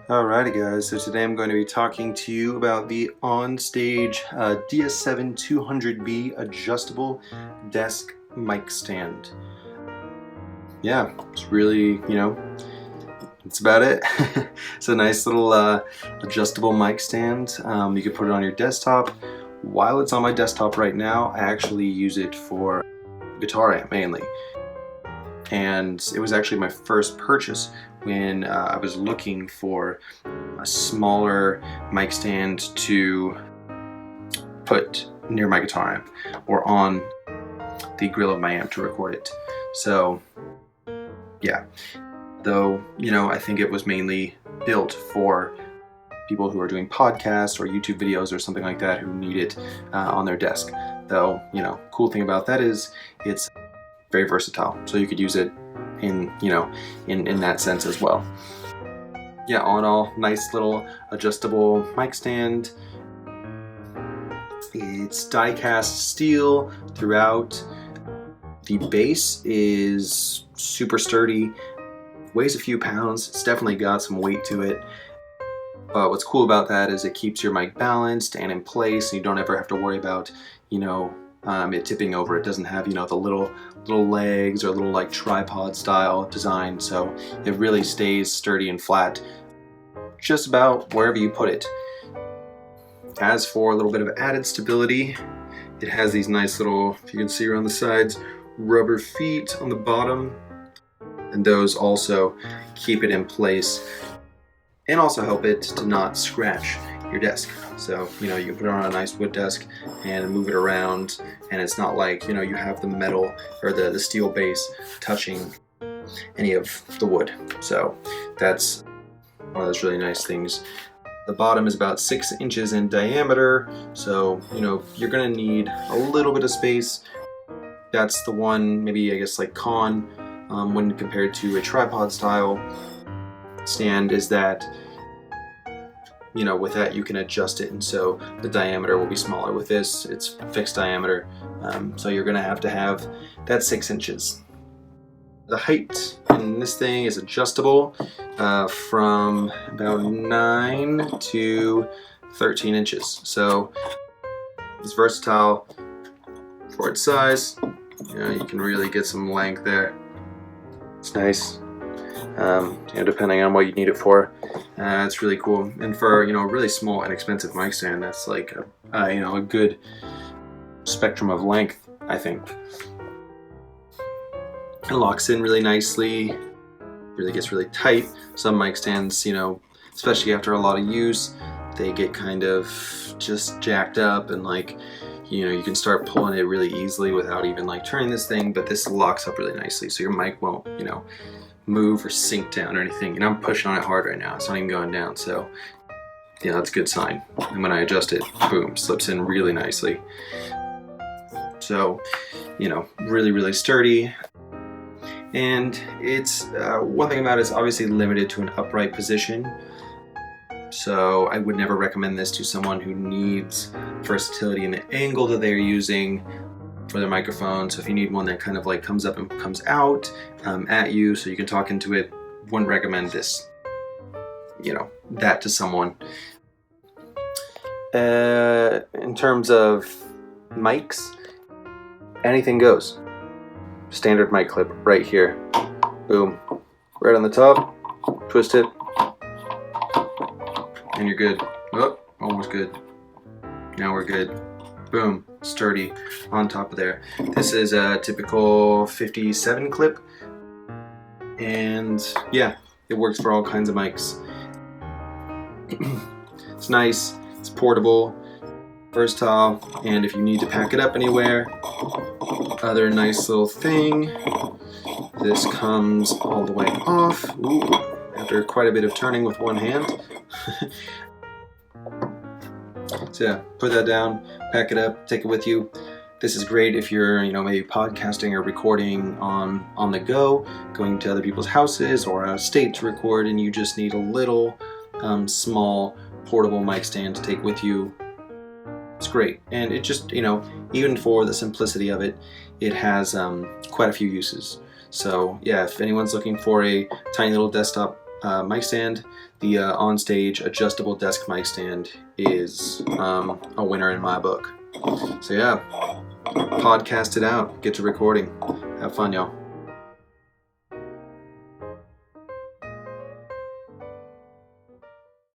Alrighty guys, so today I'm going to be talking to you about the OnStage DS7200B adjustable desk mic stand. Yeah, it's really, that's about it. It's a nice little adjustable mic stand. You can put it on your desktop. While it's on my desktop right now, I actually use it for guitar amp mainly. And it was actually my first purchase when I was looking for a smaller mic stand to put near my guitar amp or on the grill of my amp to record it. So yeah, though, I think it was mainly built for people who are doing podcasts or YouTube videos or something like that who need it on their desk. Though, cool thing about that is it's very versatile, so you could use it in that sense as well. Yeah, all in all, nice little adjustable mic stand. It's die-cast steel throughout. The base is super sturdy, weighs a few pounds. It's definitely got some weight to it. But what's cool about that is it keeps your mic balanced and in place, and you don't ever have to worry about, it tipping over. It doesn't have, the little legs or little like tripod style design, so it really stays sturdy and flat just about wherever you put it. As for a little bit of added stability, it has these nice little, if you can see around the sides, rubber feet on the bottom, and those also keep it in place and also help it to not scratch your desk. So, you can put it on a nice wood desk and move it around, and it's not like, you have the metal or the steel base touching any of the wood. So that's one of those really nice things. The bottom is about 6 inches in diameter, so, you're gonna need a little bit of space. That's the one, maybe I guess like con when compared to a tripod style stand, is that with that you can adjust it, and so the diameter will be smaller. With this, it's fixed diameter, so you're gonna have to have that 6 inches. The height in this thing is adjustable from about 9 to 13 inches. So it's versatile for its size. You can really get some length there. It's nice. Depending on what you need it for. It's really cool. And for, a really small, inexpensive mic stand, that's like a good spectrum of length, I think. It locks in really nicely, really gets really tight. Some mic stands, especially after a lot of use, they get kind of just jacked up, and you can start pulling it really easily without even turning this thing, but this locks up really nicely, so your mic won't, move or sink down or anything. And I'm pushing on it hard right now, it's not even going down, so that's a good sign. And when I adjust it, boom, slips in really nicely. So, really, really sturdy. And it's, one thing about it is obviously limited to an upright position. So I would never recommend this to someone who needs versatility in the angle that they're using for their microphone. So if you need one that kind of comes up and comes out at you so you can talk into it, wouldn't recommend this, that to someone. In terms of mics, anything goes. Standard mic clip right here. Boom. Right on the top. Twist it. And you're good. Oh, almost good. Now we're good. Boom. Sturdy on top of there. This is a typical 57 clip. And yeah, it works for all kinds of mics. It's nice. It's portable. Versatile. And if you need to pack it up anywhere, other nice little thing, this comes all the way off. Ooh, after quite a bit of turning with one hand. So yeah, put that down, pack it up, take it with you. This is great if you're, maybe podcasting or recording on the go, going to other people's houses or out of state to record, and you just need a little small portable mic stand to take with you. It's great. And it just, even for the simplicity of it, it has quite a few uses. So yeah, if anyone's looking for a tiny little desktop mic stand. The onstage adjustable desk mic stand is a winner in my book. So yeah, podcast it out, get to recording. Have fun, y'all.